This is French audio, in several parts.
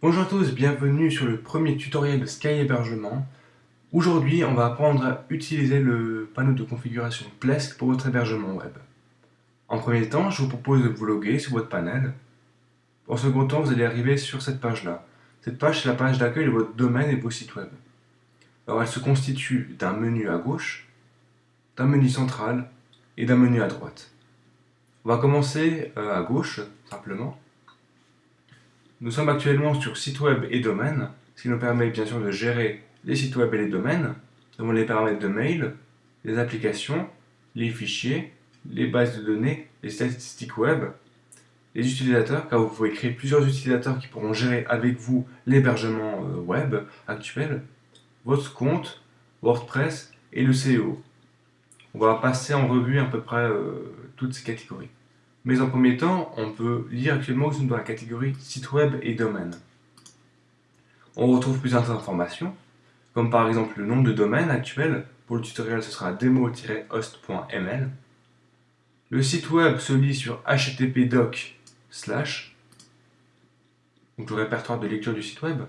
Bonjour à tous, bienvenue sur le premier tutoriel de Sky Hébergement. Aujourd'hui, on va apprendre à utiliser le panneau de configuration Plesk pour votre hébergement web. En premier temps, je vous propose de vous loguer sur votre panel. En second temps, vous allez arriver sur cette page-là. Cette page, c'est la page d'accueil de votre domaine et de vos sites web. Alors, elle se constitue d'un menu à gauche, d'un menu central et d'un menu à droite. On va commencer à gauche, simplement. Nous sommes actuellement sur site web et domaine, ce qui nous permet bien sûr de gérer les sites web et les domaines. Nous avons les paramètres de mail, les applications, les fichiers, les bases de données, les statistiques web, les utilisateurs, car vous pouvez créer plusieurs utilisateurs qui pourront gérer avec vous l'hébergement web actuel, votre compte, WordPress et le SEO. On va passer en revue à peu près toutes ces catégories. Mais en premier temps, on peut lire actuellement que nous sommes dans la catégorie site web et domaine. On retrouve plusieurs informations, comme par exemple le nom de domaine actuel. Pour le tutoriel, ce sera demo-host.ml. Le site web se lit sur http://doc/, donc le répertoire de lecture du site web.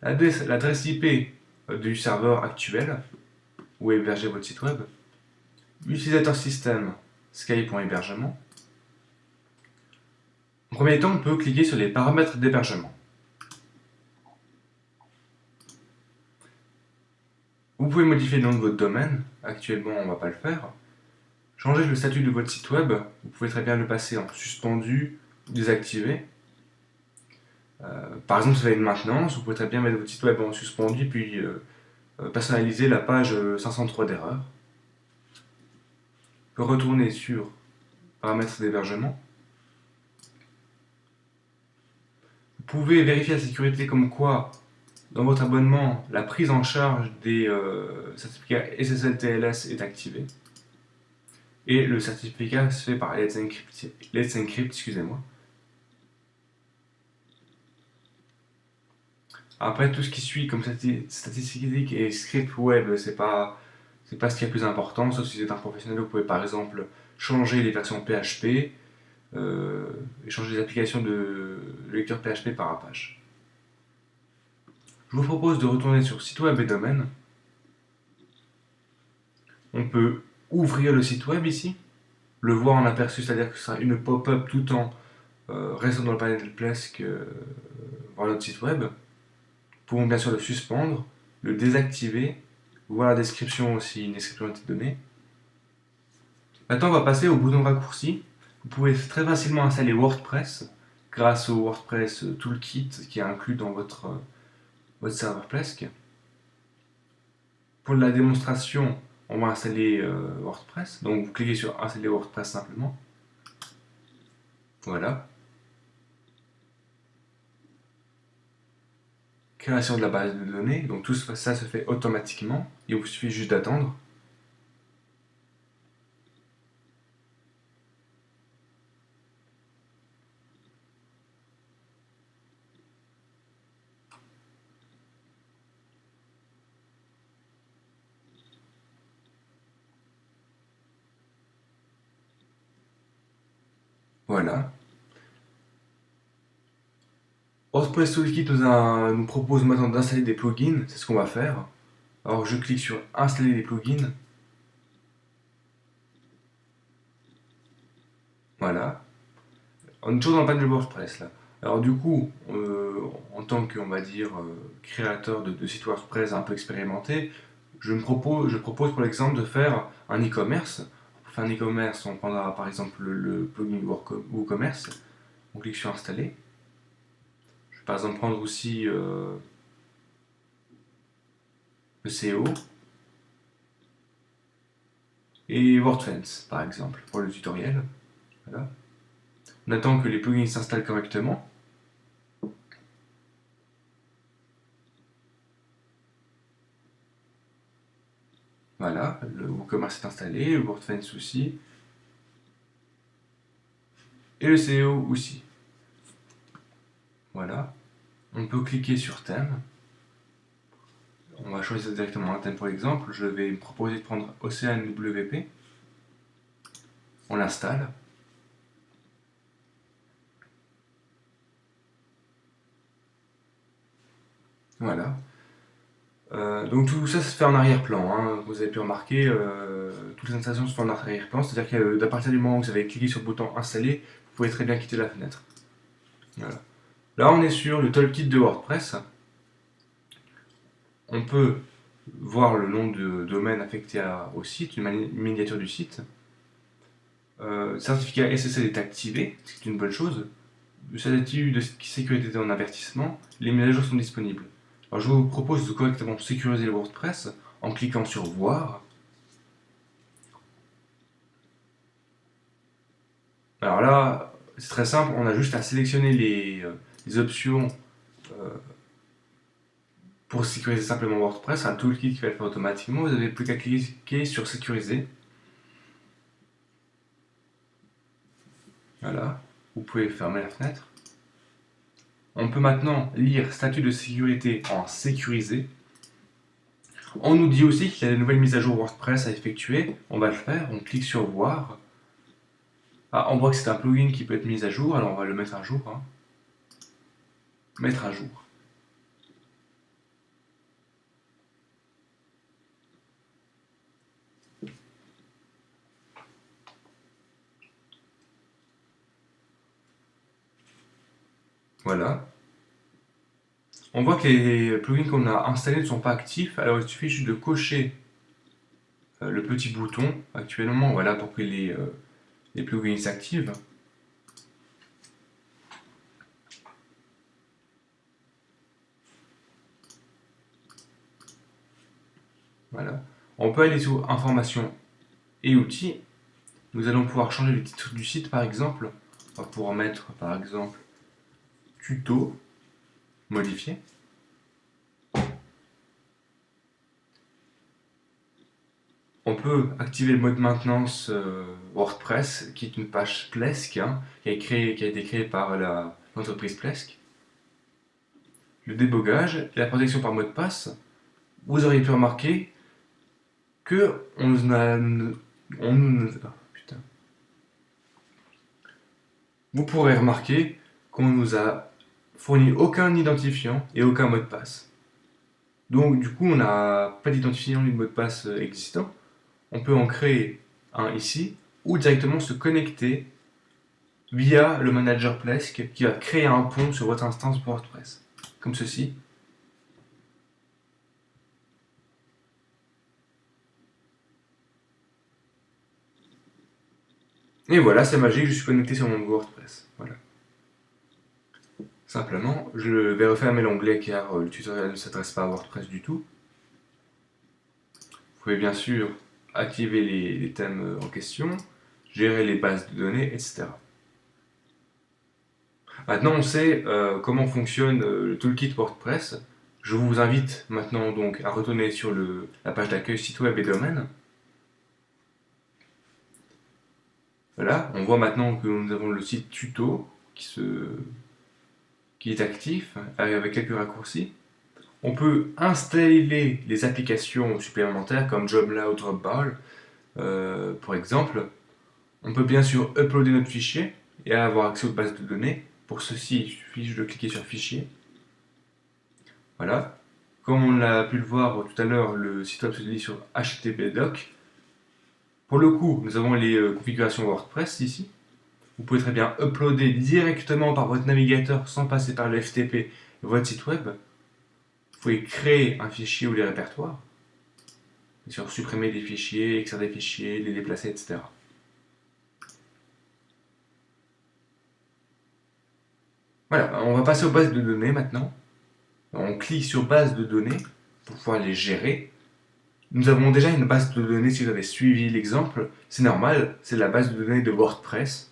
L'adresse IP du serveur actuel, où est hébergé votre site web. L'utilisateur système, sky.hébergement. En premier temps, on peut cliquer sur les paramètres d'hébergement. Vous pouvez modifier le nom de votre domaine. Actuellement, on ne va pas le faire. Changer le statut de votre site web. Vous pouvez très bien le passer en suspendu ou désactivé. Par exemple, si vous avez une maintenance, vous pouvez très bien mettre votre site web en suspendu puis personnaliser la page 503 d'erreur. Vous pouvez retourner sur paramètres d'hébergement. Vous pouvez vérifier la sécurité comme quoi, dans votre abonnement, la prise en charge des certificats SSL-TLS est activée. Et le certificat se fait par Let's Encrypt, excusez-moi. Après, tout ce qui suit comme statistique et script web, c'est pas ce qui est le plus important, sauf si vous êtes un professionnel, vous pouvez par exemple changer les versions PHP et changer les applications de lecteur PHP par Apache. Je vous propose de retourner sur site web et domaine. On peut ouvrir le site web ici, le voir en aperçu, c'est-à-dire que ce sera une pop-up tout en restant dans le panel de Plesk voir notre site web. Nous pouvons bien sûr le suspendre, le désactiver, voir la description aussi, une description a été donnée. Maintenant, on va passer au bouton raccourci. Vous pouvez très facilement installer WordPress grâce au WordPress Toolkit qui est inclus dans votre serveur Plesk. Pour la démonstration, on va installer WordPress. Donc, vous cliquez sur installer WordPress simplement. Voilà. Création de la base de données. Donc, tout ça se fait automatiquement. Il vous suffit juste d'attendre. Voilà. WordPress Toolkit nous propose maintenant d'installer des plugins. C'est ce qu'on va faire. Alors, je clique sur installer des plugins. Voilà. On est toujours dans le panel de WordPress là. Alors du coup, en tant que, on va dire, créateur de sites WordPress un peu expérimenté, je propose pour l'exemple de faire un e-commerce. Pour faire un e-commerce, on prendra par exemple le plugin WooCommerce. On clique sur installer. Je vais par exemple prendre aussi le SEO et WordFence par exemple pour le tutoriel. Voilà. On attend que les plugins s'installent correctement. Voilà, le WooCommerce est installé, le WordFence aussi, et le SEO aussi. Voilà. On peut cliquer sur thème. On va choisir directement un thème pour l'exemple. Je vais me proposer de prendre Ocean WP. On l'installe. Voilà. Donc tout ça se fait en arrière-plan, hein. Vous avez pu remarquer, toutes les installations se font en arrière-plan, c'est-à-dire qu'à partir du moment où vous avez cliqué sur le bouton installer, vous pouvez très bien quitter la fenêtre. Voilà. Là on est sur le toolkit de WordPress. On peut voir le nom de domaine affecté au site, une miniature du site. Le certificat SSL est activé, ce qui est une bonne chose. Le statut de sécurité est en avertissement, les mises à jour sont disponibles. Alors je vous propose de correctement sécuriser le WordPress en cliquant sur Voir. Alors là, c'est très simple, on a juste à sélectionner les options pour sécuriser simplement WordPress, un toolkit qui va le faire automatiquement. Vous n'avez plus qu'à cliquer sur Sécuriser. Voilà, vous pouvez fermer la fenêtre. On peut maintenant lire statut de sécurité en sécurisé. On nous dit aussi qu'il y a de nouvelles mises à jour WordPress à effectuer. On va le faire, on clique sur Voir. Ah, on voit que c'est un plugin qui peut être mis à jour, alors on va le mettre à jour. Mettre à jour. Voilà. On voit que les plugins qu'on a installés ne sont pas actifs, alors il suffit juste de cocher le petit bouton actuellement, voilà, pour que les plugins s'activent. Voilà. On peut aller sur Informations et Outils. Nous allons pouvoir changer le titre du site par exemple. On va pouvoir mettre par exemple Tuto, modifier. On peut activer le mode maintenance WordPress, qui est une page Plesk, qui a été créée par l'entreprise Plesk. Le débogage et la protection par mot de passe. Vous auriez pu remarquer que vous pourrez remarquer qu'on nous a fourni aucun identifiant et aucun mot de passe. Donc du coup, on n'a pas d'identifiant ni de mot de passe existant. On peut en créer un ici, ou directement se connecter via le manager Plesk qui va créer un pont sur votre instance WordPress, comme ceci. Et voilà, c'est magique, je suis connecté sur mon WordPress. Voilà. Simplement, je vais refermer l'onglet car le tutoriel ne s'adresse pas à WordPress du tout. Vous pouvez bien sûr activer les thèmes en question, gérer les bases de données, etc. Maintenant, on sait comment fonctionne le toolkit WordPress. Je vous invite maintenant donc à retourner sur la page d'accueil site web et domaine. Voilà, on voit maintenant que nous avons le site tuto qui est actif avec quelques raccourcis. On peut installer les applications supplémentaires comme Joomla ou Dropball, par exemple. On peut bien sûr uploader notre fichier et avoir accès aux bases de données. Pour ceci, il suffit juste de cliquer sur Fichier. Voilà. Comme on l'a pu le voir tout à l'heure, le site web se lit sur HTTP/doc. Pour le coup, nous avons les configurations WordPress ici. Vous pouvez très bien uploader directement par votre navigateur sans passer par le FTP votre site web. Vous pouvez créer un fichier ou des répertoires. Bien sûr, supprimer des fichiers, extraire des fichiers, les déplacer, etc. Voilà, on va passer aux bases de données maintenant. On clique sur base de données pour pouvoir les gérer. Nous avons déjà une base de données, si vous avez suivi l'exemple, c'est normal, c'est la base de données de WordPress.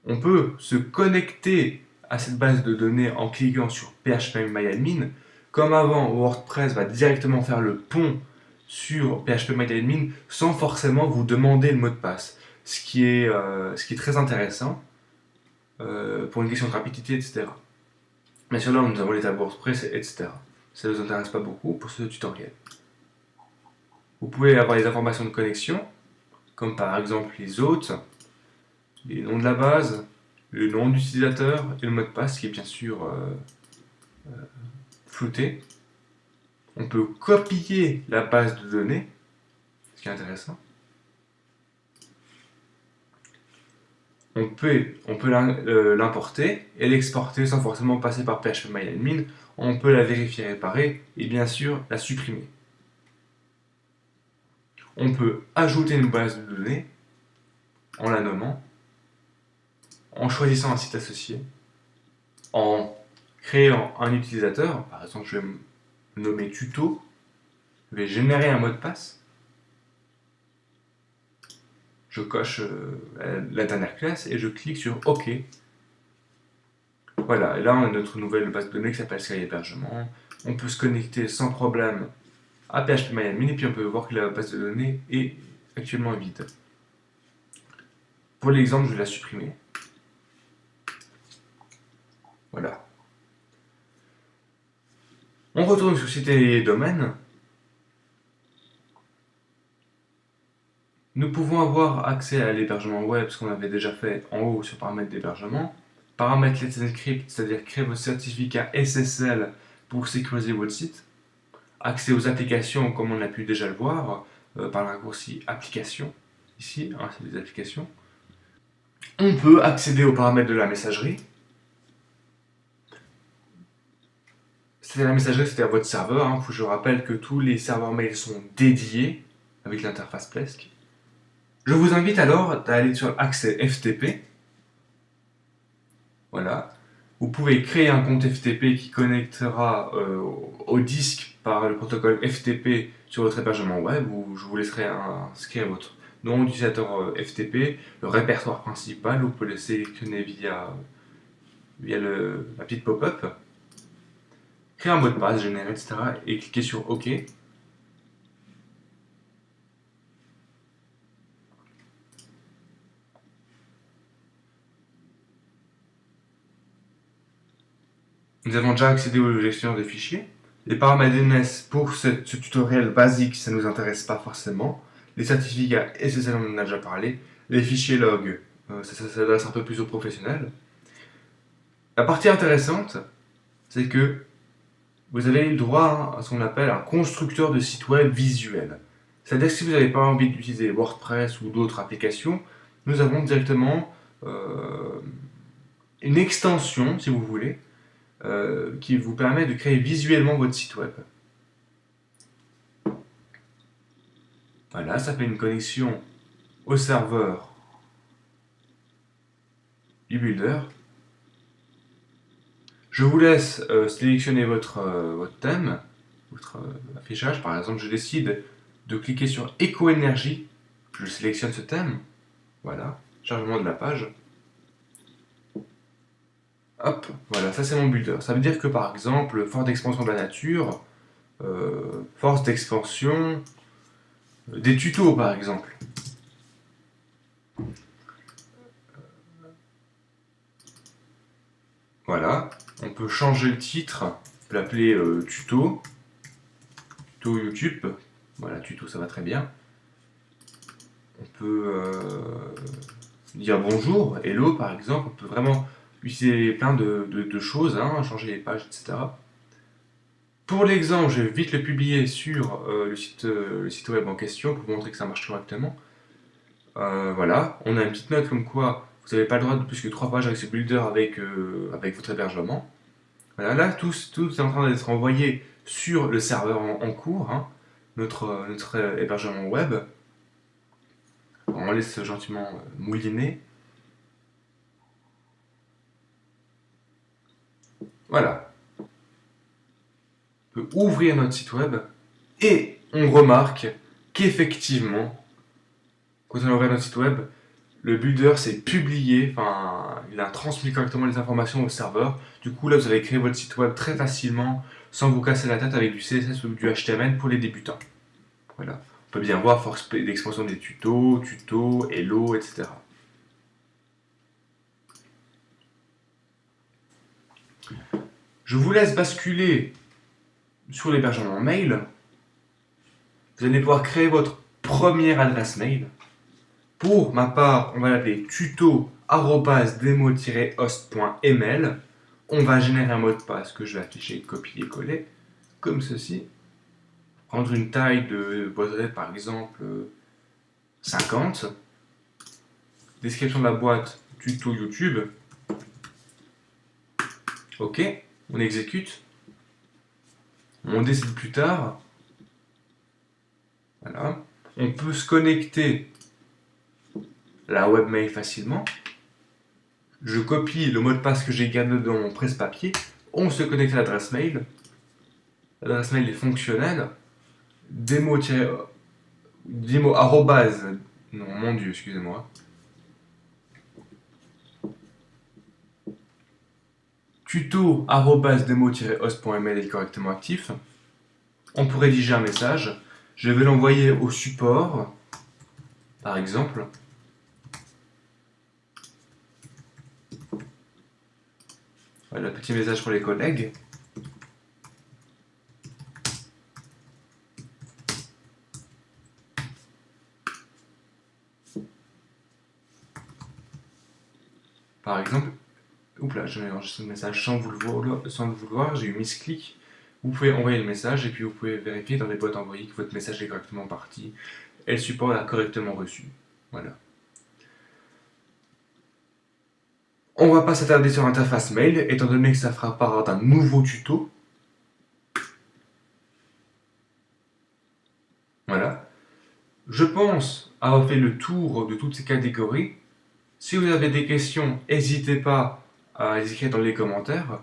On peut se connecter à cette base de données en cliquant sur PHPMyAdmin. Comme avant, WordPress va directement faire le pont sur PHPMyAdmin sans forcément vous demander le mot de passe. Ce qui est très intéressant pour une question de rapidité, etc. Bien sûr, là, nous avons les tables WordPress, etc. Ça ne nous intéresse pas beaucoup pour ce tutoriel. Vous pouvez avoir les informations de connexion, comme par exemple les hôtes, les noms de la base, le nom d'utilisateur et le mot de passe qui est bien sûr floutée. On peut copier la base de données, ce qui est intéressant. On peut l'importer et l'exporter sans forcément passer par phpMyAdmin. On peut la vérifier, réparer et bien sûr la supprimer. On peut ajouter une base de données en la nommant, en choisissant un site associé, en créant un utilisateur. Par exemple, je vais me nommer tuto, je vais générer un mot de passe. Je coche la dernière classe et je clique sur OK. Voilà, et là on a notre nouvelle base de données qui s'appelle Sky Hébergement. On peut se connecter sans problème à phpMyAdmin et puis on peut voir que la base de données est actuellement vide. Pour l'exemple, je vais la supprimer. Voilà. On retourne sur site et domaine. Nous pouvons avoir accès à l'hébergement web, ce qu'on avait déjà fait en haut sur paramètres d'hébergement. Paramètres Let's Encrypt, c'est-à-dire créer votre certificat SSL pour sécuriser votre site. Accès aux applications, comme on a pu déjà le voir, par le raccourci application. Ici, hein, c'est des applications. On peut accéder aux paramètres de la messagerie. La messagerie, c'est-à-dire votre serveur. Hein. Je rappelle que tous les serveurs mail sont dédiés avec l'interface Plesk. Je vous invite alors à aller sur accès FTP. Voilà. Vous pouvez créer un compte FTP qui connectera au disque par le protocole FTP sur votre hébergement web, où je vous laisserai inscrire votre nom d'utilisateur FTP, le répertoire principal, vous pouvez le sélectionner via la petite pop-up, créer un mot de passe généré, etc. et cliquer sur OK. Nous avons déjà accédé au gestionnaire de fichiers. Les paramètres DNS pour ce tutoriel basique, ça ne nous intéresse pas forcément. Les certificats SSL, on en a déjà parlé. Les fichiers log, ça s'adresse un peu plus aux professionnels. La partie intéressante, c'est que vous avez le droit à ce qu'on appelle un constructeur de site web visuel. C'est-à-dire que si vous n'avez pas envie d'utiliser WordPress ou d'autres applications, nous avons directement une extension, si vous voulez, qui vous permet de créer visuellement votre site web. Voilà, ça fait une connexion au serveur du builder. Je vous laisse sélectionner votre thème, votre affichage. Par exemple, je décide de cliquer sur Éco-énergie. Je sélectionne ce thème. Voilà, chargement de la page. Hop, voilà, ça c'est mon builder. Ça veut dire que par exemple, force d'expansion de la nature, force d'expansion des tutos par exemple. Voilà, on peut changer le titre, on peut l'appeler tuto YouTube. Voilà, tuto ça va très bien. On peut dire bonjour, hello par exemple, on peut vraiment utiliser plein de choses, hein, changer les pages, etc. Pour l'exemple, je vais vite le publier sur le site web en question pour vous montrer que ça marche correctement. Voilà, on a une petite note comme quoi vous n'avez pas le droit de plus que 3 pages avec ce builder avec votre hébergement. Voilà, là tout est en train d'être envoyé sur le serveur en cours, hein, notre hébergement web. On laisse gentiment mouliner. Voilà. On peut ouvrir notre site web et on remarque qu'effectivement, quand on ouvre notre site web, le builder s'est publié, enfin, il a transmis correctement les informations au serveur. Du coup, là, vous allez créer votre site web très facilement, sans vous casser la tête avec du CSS ou du HTML pour les débutants. Voilà. On peut bien voir force d'expansion des tutos, hello, etc. Je vous laisse basculer sur l'hébergement mail. Vous allez pouvoir créer votre première adresse mail. Pour ma part, on va l'appeler tuto@demo-host.ml. On va générer un mot de passe que je vais afficher copier-coller, comme ceci. Prendre une taille de boîte aux lettres, par exemple 50. Description de la boîte, tuto YouTube. Ok, on exécute. On décide plus tard. Voilà. On peut se connecter la webmail facilement. Je copie le mot de passe que j'ai gardé dans mon presse-papier. On se connecte à l'adresse mail. L'adresse mail est fonctionnelle. Demo arrobase. Non, mon Dieu, excusez-moi. Tuto arrobase demo-host.ml est correctement actif. On peut rédiger un message. Je vais l'envoyer au support, par exemple. Voilà, petit message pour les collègues. Par exemple, oups là, j'ai enregistré le message sans le vouloir, j'ai eu misclick. Vous pouvez envoyer le message et puis vous pouvez vérifier dans les boîtes envoyées que votre message est correctement parti et le support l'a correctement reçu. Voilà. On va pas s'attarder sur l'interface mail, étant donné que ça fera part d'un nouveau tuto. Voilà. Je pense avoir fait le tour de toutes ces catégories. Si vous avez des questions, n'hésitez pas à les écrire dans les commentaires.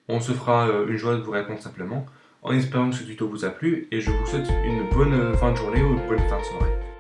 On se fera une joie de vous répondre simplement, en espérant que ce tuto vous a plu, et je vous souhaite une bonne fin de journée ou une bonne fin de soirée.